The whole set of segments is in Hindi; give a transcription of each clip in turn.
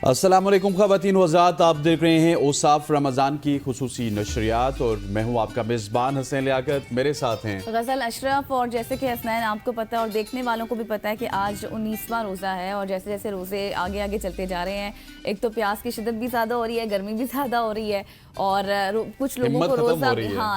अस्सलाम वालेकुम ख़वातीन व हज़रात, आप देख रहे हैं ओसाफ रमज़ान की खुसूसी नशरियात और मैं हूं आपका मेज़बान हसनैन लियाकत। मेरे साथ हैं गज़ल अशरफ। और जैसे कि हसनैन आपको पता है और देखने वालों को भी पता है कि आज 19वां रोज़ा है और जैसे जैसे रोज़े आगे आगे चलते जा रहे हैं, एक तो प्यास की शिद्दत भी ज़्यादा हो रही है, गर्मी भी ज़्यादा हो रही है और कुछ लोगों को रोज़ा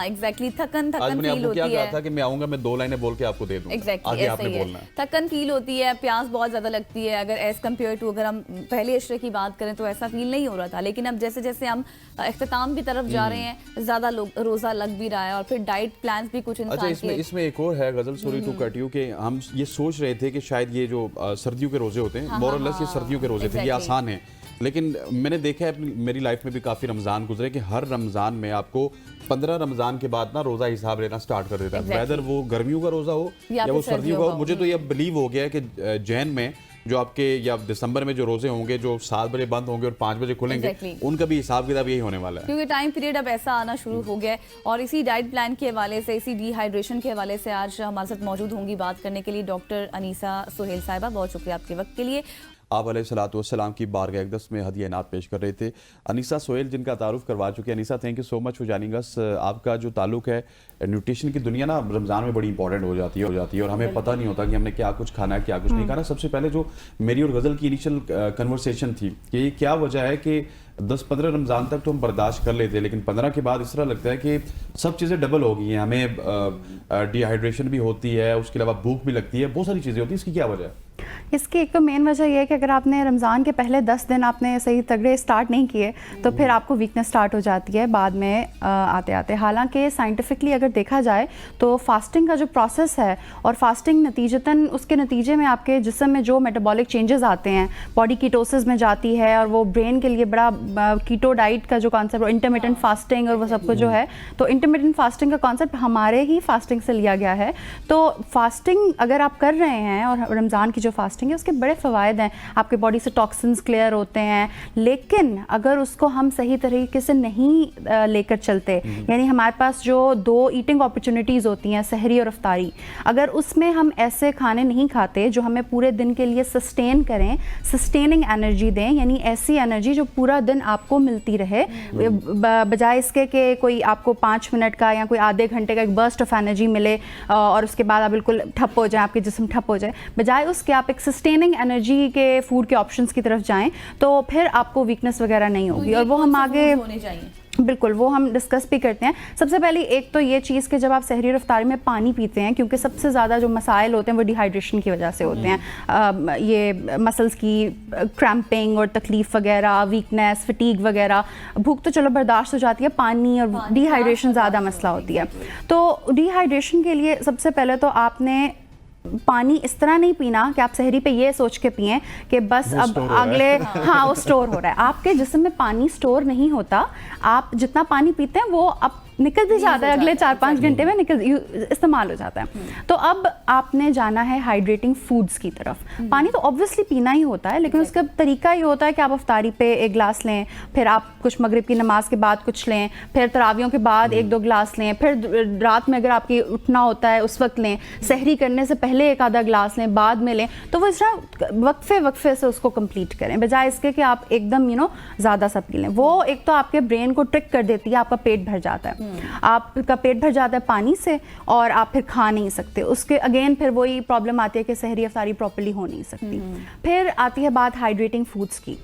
एग्जैक्टली थकन फील होती है। था कि मैं आऊंगा, मैं 2 लाइनें बोल के आपको दे दूंगा। एग्जैक्टली ऐसा ही है, थकन फील होती है, प्यास बहुत ज़्यादा लगती है। अगर एज कम्पेयर टू अगर हम पहले अशरे की बात करें तो ऐसा फील नहीं हो रहा था, लेकिन अब जैसे जैसे हम इख्तिताम की तरफ जा रहे हैं, ज्यादा रोजा लग भी रहा है और फिर डाइट प्लान्स भी कुछ इंसान के। इसमें एक और है गजल, सॉरी टू कट यू, कि हम ये सोच रहे थे कि शायद ये जो सर्दियों के रोजे होते हैं, मोर और लेस ये सर्दियों के रोजे थे, ये आसान है। लेकिन मैंने देखा है मेरी लाइफ में भी काफ़ी रमज़ान गुजरे कि हर रमज़ान में आपको 15 रमज़ान के बाद ना रोज़ा हिसाब लेना स्टार्ट कर देता है, वेदर वो गर्मियों का रोज़ा हो या वो सर्दियों का हो। मुझे तो ये बिलीव हो गया है कि जैन में जो आपके या दिसंबर में जो रोजे होंगे, जो 7 बजे बंद होंगे और 5 बजे खुलेंगे, उनका भी हिसाब किताब यही होने वाला है, क्योंकि टाइम पीरियड अब ऐसा आना शुरू हो गया है। और इसी डाइट प्लान के हवाले से, इसी डिहाइड्रेशन के हवाले से आज हमारे साथ मौजूद होंगी बात करने के लिए डॉक्टर अनीसा सुहेल साहिबा। बहुत शुक्रिया आपके वक्त के लिए। आप अलैहिस्सलाम की बारगाह अक़दस में हदिया इनात पेश कर रहे थे अनीसा सोहेल, जिनका तारुफ करवा चुके हैं। Anisa, thank you so much for joining us. आपका जो ताल्लुक है न्यूट्रिशन की दुनिया ना रमज़ान में बड़ी इंपॉर्टेंट हो जाती है और हमें पता नहीं होता कि हमने क्या कुछ खाना है, क्या कुछ नहीं खाना। सबसे पहले जो मेरी और गज़ल की इनिशियल कन्वर्सेशन थी कि क्या वजह है कि 10-15 रमज़ान तक तो हम बर्दाश्त कर लेते हैं, लेकिन 15 के बाद इस तरह लगता है कि सब चीज़ें डबल हो गई हैं। हमें डिहाइड्रेशन भी होती है, उसके अलावा भूख भी लगती है, बहुत सारी चीज़ें होती हैं। इसकी क्या वजह है? इसकी एक तो मेन वजह यह है कि अगर आपने रमज़ान के पहले 10 दिन आपने सही तगड़े स्टार्ट नहीं किए तो फिर आपको वीकनेस स्टार्ट हो जाती है बाद में आते आते। हालांकि साइंटिफिकली अगर देखा जाए तो फास्टिंग का जो प्रोसेस है और फास्टिंग नतीजतन उसके नतीजे में आपके जिस्म में जो मेटाबॉलिक चेंजेस आते हैं, बॉडी कीटोसिस में जाती है और वो ब्रेन के लिए बड़ा कीटो डाइट का जो कॉन्सेप्ट, इंटरमिटेंट फास्टिंग और वो सब कुछ जो है, तो इंटरमिटेंट फास्टिंग का कॉन्सेप्ट हमारे ही फास्टिंग से लिया गया है। तो फास्टिंग अगर आप कर रहे हैं और रमज़ान की जो फास्टिंग है उसके बड़े फ़वायद हैं, आपके बॉडी से टॉक्सिन्स क्लियर होते हैं। लेकिन अगर उसको हम सही तरीके से नहीं लेकर चलते, यानी हमारे पास जो 2 ईटिंग अपॉर्चुनिटीज़ होती हैं, सहरी और इफ्तारी, अगर उसमें हम ऐसे खाने नहीं खाते जो हमें पूरे दिन के लिए सस्टेन करें, सस्टेनिंग एनर्जी दें, यानी ऐसी एनर्जी जो पूरा दिन आपको मिलती रहे, बजाय इसके कि कोई आपको 5 मिनट का या कोई आधे घंटे का एक बर्स्ट ऑफ एनर्जी मिले और उसके बाद आप बिल्कुल ठप हो जाए, आपके जिस्म ठप हो जाए, बजाय उसके आप एक सस्टेनिंग एनर्जी के फूड के ऑप्शंस की तरफ जाएं तो फिर आपको वीकनेस वगैरह नहीं होगी। और वो हम आगे होने चाहिए, बिल्कुल वो हम डिस्कस भी करते हैं। सबसे पहले एक तो ये चीज़ कि जब आप सहरी और इफ्तारी में पानी पीते हैं, क्योंकि सबसे ज़्यादा जो मसाइल होते हैं वो डिहाइड्रेशन की वजह से होते हैं, ये मसल्स की क्रैम्पिंग और तकलीफ़ वगैरह, वीकनेस, फटीग वगैरह। भूख तो चलो बर्दाश्त हो जाती है, पानी और डिहाइड्रेशन ज़्यादा मसला होती है। तो डिहाइड्रेशन के लिए सबसे पहले तो आपने पानी इस तरह नहीं पीना कि आप सहरी पे ये सोच के पिएं कि बस अब अगले वो स्टोर हो रहा है। आपके जिस्म में पानी स्टोर नहीं होता, आप जितना पानी पीते हैं वो अब निकल भी जाता है, अगले 4-5 घंटे में इस्तेमाल हो जाता है। तो अब आपने जाना है हाइड्रेटिंग फूड्स की तरफ। पानी तो ऑब्वियसली पीना ही होता है, लेकिन उसका तरीका ये होता है कि आप इफ्तारी पे 1 गिलास लें, फिर आप कुछ मगरिब की नमाज के बाद कुछ लें, फिर तरावियों के बाद 1-2 गिलास लें, फिर रात में अगर आपकी उठना होता है उस वक्त लें, सहरी करने से पहले 1 आधा गिलास लें, बाद में लें। तो वो इस तरह वक्फे से उसको कंप्लीट करें, बजाय इसके कि आप एकदम ज़्यादा सा पी लें। वो एक तो आपके ब्रेन को ट्रिक कर देती है, आपका पेट भर जाता है, आपका पेट भर जाता है पानी से और आप फिर खा नहीं सकते। उसके अगेन फिर वही प्रॉब्लम आती है कि सहरी अफ्तारी प्रॉपर्ली हो नहीं सकती। फिर आती है बात हाइड्रेटिंग फूड्स की।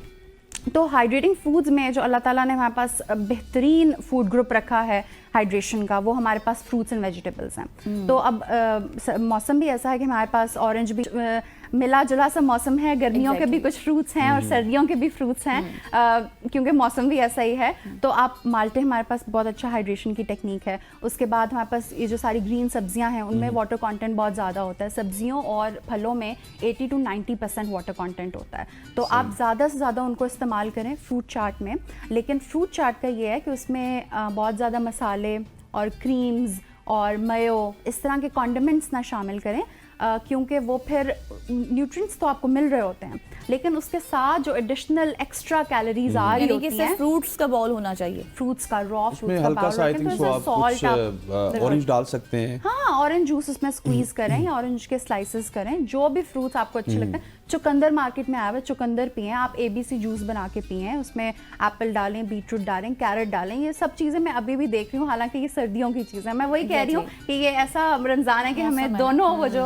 तो हाइड्रेटिंग फूड्स में जो अल्लाह ताला ने हमारे पास बेहतरीन फूड ग्रुप रखा है हाइड्रेशन का, वो हमारे पास फ्रूट्स एंड वेजिटेबल्स हैं। तो अब मौसम भी ऐसा है कि हमारे पास ऑरेंज भी मिला जुला सा मौसम है, गर्मियों के भी कुछ फ्रूट्स हैं और सर्दियों के भी फ्रूट्स हैं, क्योंकि मौसम भी ऐसा ही है। तो आप माल्टे, हमारे पास बहुत अच्छा हाइड्रेशन की टेक्निक है। उसके बाद हमारे पास ये जो सारी ग्रीन सब्जियां हैं उनमें वाटर कंटेंट बहुत ज़्यादा होता है। सब्जियों और फलों में 80 to 90% वाटर कंटेंट होता है, तो आप ज़्यादा से ज़्यादा उनको इस्तेमाल करें फ्रूट चाट में। लेकिन फ्रूट चाट का ये है कि उसमें बहुत ज़्यादा मसाले और क्रीम्स और मयो इस तरह के कॉन्डिमेंट्स ना शामिल करें, क्योंकि वो फिर न्यूट्रिएंट्स तो आपको मिल रहे होते हैं, लेकिन उसके साथ जो एडिशनल एक्स्ट्रा कैलोरीज आ रही होती हैं। फ्रूट्स का बाउल होना चाहिए, फ्रूट्स का रॉ फ्रूट्स का बाउल, ऑरेंज डाल सकते हैं। हाँ, ऑरेंज जूस उसमें स्क्वीज करें या ऑरेंज के स्लाइसेस करें, जो भी फ्रूट्स आपको अच्छे लगते हैं। चुकंदर मार्केट में आया हुआ है, चुकंदर पिएं आप, ABC जूस बना के पिएं, उसमें एप्पल डालें, बीटरूट डालें, कैरेट डालें। ये सब चीज़ें मैं अभी भी देख रही हूँ, हालांकि ये सर्दियों की चीज़ है। मैं वही कह रही हूँ कि ये ऐसा रमज़ान है कि हमें दोनों वो जो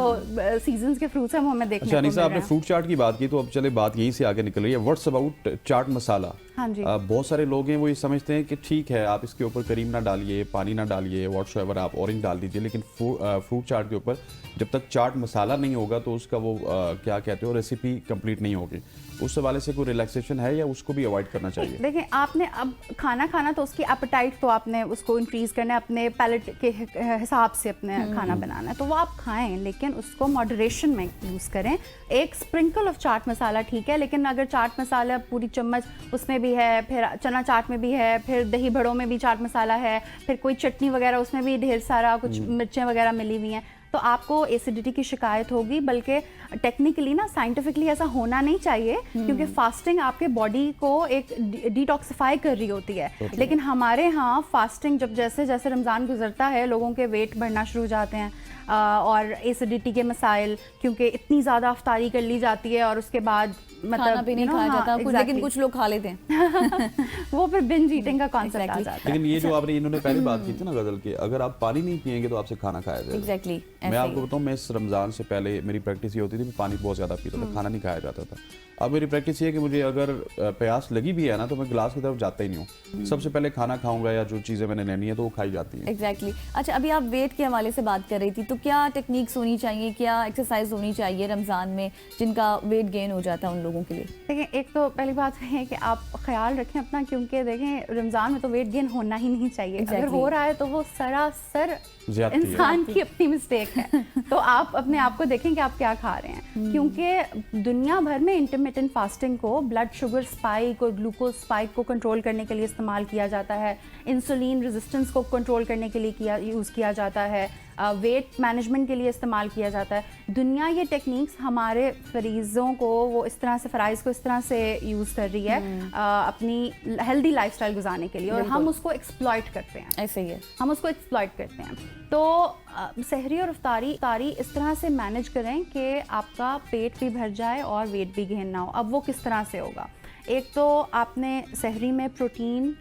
सीजन्स के फ्रूट्स हैं वो हमें देखने अच्छा को मिल अनीसा, आपने रहे हैं। फ्रूट चाट की बात की, तो अब चले बात यहीं से आगे निकल रही है। What's about chaat masala? हाँ जी। बहुत सारे लोग हैं वो ये समझते हैं कि ठीक है आप इसके ऊपर करीम ना डालिए, पानी ना डालिए, व्हाट्सएवर आप ऑरेंज डाल दीजिए, लेकिन फ्रूट चाट के ऊपर जब तक चाट मसाला नहीं होगा तो उसका वो क्या कहते हो, रेसिपी कंप्लीट नहीं होगी। उस हवाले से कोई रिलैक्सेशन है या उसको भी अवॉइड करना चाहिए? देखिए, आपने अब खाना खाना तो उसकी एपेटाइट तो आपने उसको इंक्रीज करना है, अपने पैलेट के हिसाब से अपने खाना बनाना है, तो वो आप खाएं, लेकिन उसको मॉडरेशन में यूज़ करें। एक स्प्रिंकल ऑफ चाट मसाला ठीक है, लेकिन अगर चाट मसाला पूरी चम्मच उसमें भी है, फिर चना चाट में भी है, फिर दही बड़ों में भी चाट मसाला है, फिर कोई चटनी वगैरह उसमें भी ढेर सारा कुछ मिर्चें वगैरह मिली हुई हैं, तो आपको एसिडिटी की शिकायत होगी। बल्कि टेक्निकली ना, साइंटिफिकली ऐसा होना नहीं चाहिए, क्योंकि फास्टिंग आपके बॉडी को एक डिटॉक्सिफाई कर रही होती है। लेकिन हमारे यहाँ फास्टिंग जब जैसे जैसे रमज़ान गुजरता है, लोगों के वेट बढ़ना शुरू हो जाते हैं और एसिडिटी के मसाइल, क्योंकि इतनी ज़्यादा अफ्तारी कर ली जाती है और उसके बाद खाना भी नहीं खाया जाता कुछ, लेकिन कुछ लोग खा लेते हैं। वो फिर बिंज ईटिंग का कॉन्सेप्ट आ जाता है। लेकिन ये जो आपने इन्होंने पहले बात की थी ना गजल की, अगर आप पानी नहीं पिएंगे तो आपसे खाना खाया जाएगा। एग्जैक्टली। मैं आपको बताऊं, मैं इस रमज़ान से पहले मेरी प्रैक्टिस ये होती थी, मैं पानी बहुत ज़्यादा पीता था, खाना नहीं खाया जाता था। अब मेरी प्रैक्टिस ये है कि मुझे अगर प्यास लगी भी है ना, तो मैं गिलास की तरफ जाता ही नहीं हूँ, सबसे पहले खाना खाऊंगा या जो चीज़ें मैंने लेनी है तो वो खाई जाती है। एग्जैक्टली। अच्छा, अभी आप वेट के हवाले से बात कर रही थी, तो क्या टेक्निक्स होनी चाहिए, क्या एक्सरसाइज होनी चाहिए रमज़ान में जिनका वेट गेन हो जाता है उन लोगों के लिए? देखिए, एक तो पहली बात है कि आप ख्याल रखें अपना, क्योंकि देखें रमज़ान में तो वेट गेन होना ही नहीं चाहिए। अगर हो रहा है तो वो सरासर इंसान की अपनी मिस्टेक है। तो आप अपने आप को देखें कि आप क्या खा रहे हैं, क्योंकि दुनिया भर में इंटरमिटेंट फास्टिंग को ब्लड शुगर स्पाइक और ग्लूकोज स्पाइक को कंट्रोल करने के लिए इस्तेमाल किया जाता है, इंसुलिन रेजिस्टेंस को कंट्रोल करने के लिए यूज़ किया जाता है, वेट मैनेजमेंट के लिए इस्तेमाल किया जाता है। दुनिया ये टेक्निक्स हमारे फरीज़ों को वो इस तरह से, फ़राइज़ को इस तरह से यूज़ कर रही है अपनी हेल्दी लाइफस्टाइल गुजारने के लिए, और हम उसको एक्सप्लॉइट करते हैं। ऐसे ही है, हम उसको एक्सप्लॉइट करते हैं। तो सहरी और इफ्तारी इस तरह से मैनेज करें कि आपका पेट भी भर जाए और वेट भी गेन ना हो। अब वो किस तरह से होगा? एक तो आपने सहरी में प्रोटीन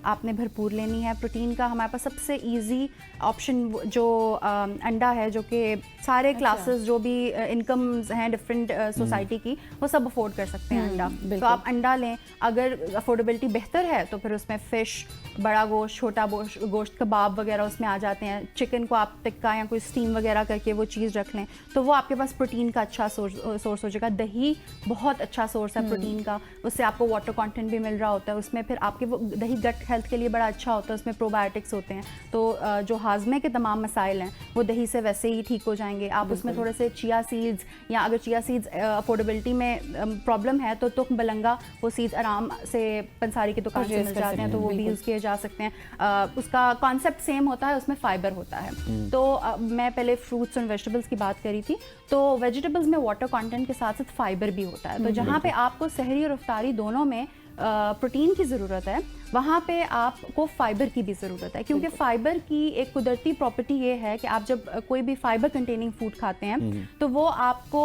आपने भरपूर लेनी है। प्रोटीन का हमारे पास सबसे इजी ऑप्शन जो अंडा है, जो कि सारे क्लासेस जो भी इनकम्स हैं डिफरेंट सोसाइटी की, वो सब अफोर्ड कर सकते हैं अंडा। तो आप अंडा लें। अगर अफोर्डेबिलिटी बेहतर है तो फिर उसमें फ़िश, बड़ा गोश्त, छोटा गोश्त, कबाब वगैरह उसमें आ जाते हैं। चिकन को आप टिक्का या कोई स्टीम वगैरह करके वो चीज़ रख लें, तो वो आपके पास प्रोटीन का अच्छा सोर्स हो जाएगा। दही बहुत अच्छा सोर्स है प्रोटीन का, उससे आपको वाटर कंटेंट भी मिल रहा होता है उसमें। फिर आपके वो दही गट हेल्थ के लिए बड़ा अच्छा होता है, उसमें प्रोबायोटिक्स होते हैं, तो जो हाजमे के तमाम मसाइल हैं वो दही से वैसे ही ठीक हो जाएंगे। आप उसमें थोड़े से चिया सीड्स, या अगर चिया सीड्स अफोर्डेबिलिटी में प्रॉब्लम है तो तुख्म बलंगा, वो सीड्स आराम से पंसारी की दुकान से मिल जाते हैं, तो वो भी यूज़ किए जा सकते हैं। उसका कॉन्सेप्ट सेम होता है, उसमें फाइबर होता है। तो मैं पहले फ्रूट्स और वेजिटेबल्स की बात करी थी, तो वेजिटेबल्स में वाटर कंटेंट के साथ साथ फाइबर भी होता है। तो जहाँ पे आपको सहरी और इफ्तारी दोनों में प्रोटीन की ज़रूरत है, वहाँ पे आपको फाइबर की भी ज़रूरत है, क्योंकि फाइबर की एक कुदरती प्रॉपर्टी ये है कि आप जब कोई भी फाइबर कंटेनिंग फूड खाते हैं तो वो आपको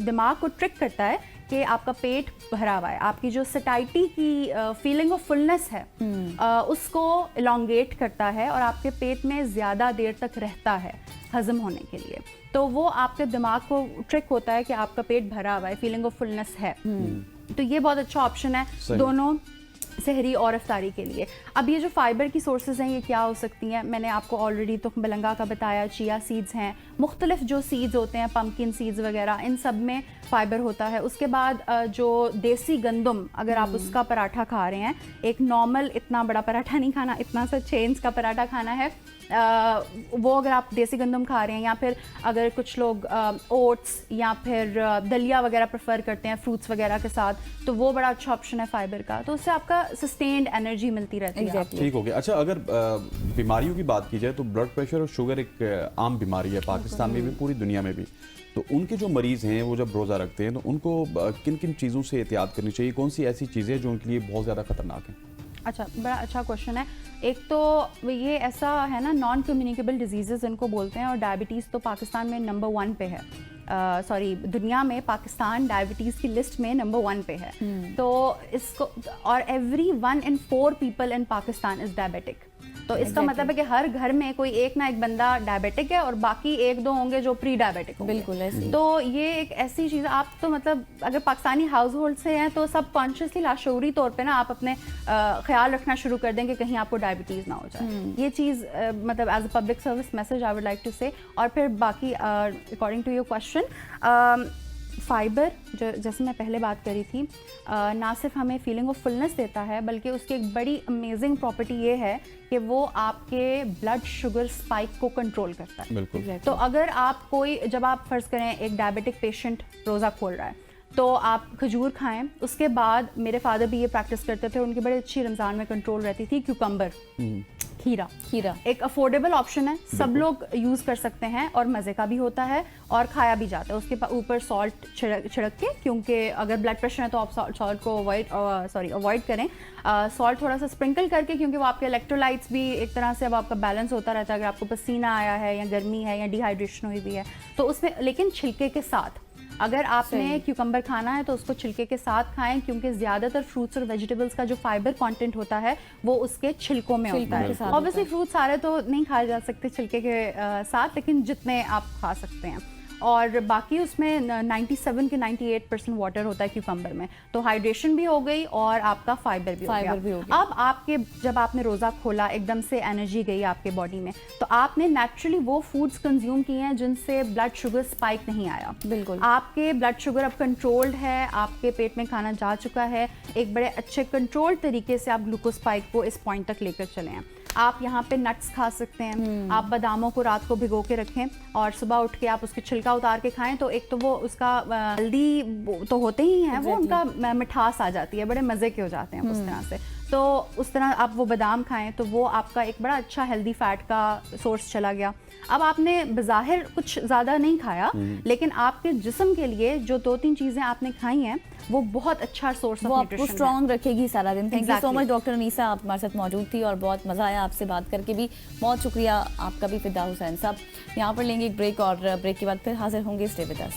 दिमाग को ट्रिक करता है कि आपका पेट भरा हुआ है। आपकी जो सटाइटी की फीलिंग ऑफ फुलनेस है उसको इलोंगेट करता है और आपके पेट में ज़्यादा देर तक रहता है हजम होने के लिए। तो वो आपके दिमाग को ट्रिक होता है कि आपका पेट भरा हुआ है, फीलिंग ऑफ फुलनेस है। तो ये बहुत अच्छा ऑप्शन है दोनों सहरी और इफ्तारी के लिए। अब ये जो फाइबर की सोर्सेज हैं ये क्या हो सकती हैं? मैंने आपको ऑलरेडी तुख्म बलंगा का बताया, चिया सीड्स हैं, मुख्तलिफ जो सीड्स होते हैं, पम्पकिन सीड्स वगैरह, इन सब में फाइबर होता है। उसके बाद जो देसी गंदम, अगर आप उसका पराठा खा रहे हैं, एक नॉर्मल इतना बड़ा पराठा नहीं खाना, इतना सा चेन्स का पराठा खाना है, वो अगर आप देसी गंदम खा रहे हैं, या फिर अगर कुछ लोग ओट्स या फिर दलिया वगैरह प्रेफर करते हैं फ्रूट्स वगैरह के साथ, तो वो बड़ा अच्छा ऑप्शन है फाइबर का। तो उससे आपका सस्टेन्ड एनर्जी मिलती रहती है। ठीक हो गया। अच्छा, अगर बीमारियों की बात की जाए तो ब्लड प्रेशर और शुगर एक आम बीमारी है पाकिस्तान में भी, पूरी दुनिया में भी। तो उनके जो मरीज़ हैं वो जब रोज़ा रखते हैं तो उनको किन किन चीज़ों से एहतियात करनी चाहिए? कौन सी ऐसी चीज़ें जो उनके लिए बहुत ज़्यादा ख़तरनाक हैं? अच्छा, बड़ा अच्छा क्वेश्चन है। एक तो ये ऐसा है ना, नॉन कम्युनिकेबल डिजीज़ेस इनको बोलते हैं, और डायबिटीज़ तो पाकिस्तान में नंबर 1 पे है। सॉरी दुनिया में पाकिस्तान डायबिटीज़ की लिस्ट में नंबर 1 पे है। तो इसको और every 1 in 4 people in Pakistan is diabetic. तो इसका मतलब है कि हर घर में कोई एक ना एक बंदा डायबिटिक है और बाकी 1-2 होंगे जो प्री डायबिटिक होंगे। बिल्कुल ऐसे। तो ये एक ऐसी चीज़ आप तो मतलब अगर पाकिस्तानी हाउस होल्ड से हैं तो सब कॉन्शियसली लाशऊरी तौर पे ना आप अपने ख्याल रखना शुरू कर दें कि कहीं आपको डायबिटीज़ ना हो जाए। ये चीज़ मतलब as a public service message I would like to say. और फिर बाकी according to your question, fiber जो जैसे मैं पहले बात करी थी, ना सिर्फ हमें फीलिंग ऑफ फुलनेस देता है बल्कि उसकी एक बड़ी अमेजिंग प्रॉपर्टी ये है कि वो आपके ब्लड शुगर स्पाइक को कंट्रोल करता है। बिल्कुल। तो अगर आप जब आप फर्ज करें एक डायबिटिक पेशेंट रोज़ा खोल रहा है तो आप खजूर खाएं। उसके बाद मेरे फादर भी ये प्रैक्टिस करते थे, उनकी बड़ी अच्छी रमज़ान में कंट्रोल रहती थी, क्यूकम्बर, खीरा एक अफोर्डेबल ऑप्शन है, सब लोग यूज़ कर सकते हैं और मज़े का भी होता है और खाया भी जाता है। उसके ऊपर सॉल्ट छिड़क के, क्योंकि अगर ब्लड प्रेशर है तो आप सॉल्ट को अवॉइड करें। सॉल्ट थोड़ा सा स्प्रिंकल करके, क्योंकि वो आपके इलेक्ट्रोलाइट्स भी एक तरह से अब आपका बैलेंस होता रहता है। अगर आपको पसीना आया है या गर्मी है या डिहाइड्रेशन हुई भी है तो उसमें, लेकिन छिलके के साथ। अगर आपने क्यूकम्बर खाना है तो उसको छिलके के साथ खाएं, क्योंकि ज़्यादातर फ्रूट्स और वेजिटेबल्स का जो फाइबर कंटेंट होता है वो उसके छिलकों में होता है। ऑब्वियसली फ्रूट सारे तो नहीं खाए जा सकते छिलके के साथ, लेकिन जितने आप खा सकते हैं। और बाकी उसमें 97 के 98% वाटर होता है क्यूकम्बर में, तो हाइड्रेशन भी हो गई और आपका फाइबर भी हो गया। अब आपके जब आपने रोज़ा खोला एकदम से एनर्जी गई आपके बॉडी में, तो आपने नेचुरली वो फूड्स कंज्यूम किए हैं जिनसे ब्लड शुगर स्पाइक नहीं आया। बिल्कुल। आपके ब्लड शुगर अब कंट्रोल्ड है, आपके पेट में खाना जा चुका है, एक बड़े अच्छे कंट्रोल्ड तरीके से आप ग्लूकोज स्पाइक को इस पॉइंट तक लेकर चले हैं। आप यहाँ पे नट्स खा सकते हैं, आप बादामों को रात को भिगो के रखें और सुबह उठ के आप उसके छिलका उतार के खाएं, तो एक तो वो उसका हेल्दी तो होते ही हैं, वो उनका मिठास आ जाती है, बड़े मज़े के हो जाते हैं उस तरह से। तो उस तरह आप वो बादाम खाएं तो वो आपका एक बड़ा अच्छा हेल्दी फैट का सोर्स चला गया। अब आपने बज़ाहिर कुछ ज़्यादा नहीं खाया, लेकिन आपके जिस्म के लिए जो 2-3 चीज़ें आपने खाई हैं वो बहुत अच्छा सोर्स ऑफ न्यूट्रिशन आपको स्ट्रॉन्ग रखेगी सारा दिन। Thank you so Exactly. Much doctor Anisa, आप हमारे साथ मौजूद थी और बहुत मज़ा आया आपसे बात करके भी। बहुत शुक्रिया आपका भी फिदा हुसैन साहब। यहाँ पर लेंगे एक ब्रेक और ब्रेक के बाद फिर हाजिर होंगे। Stay with us.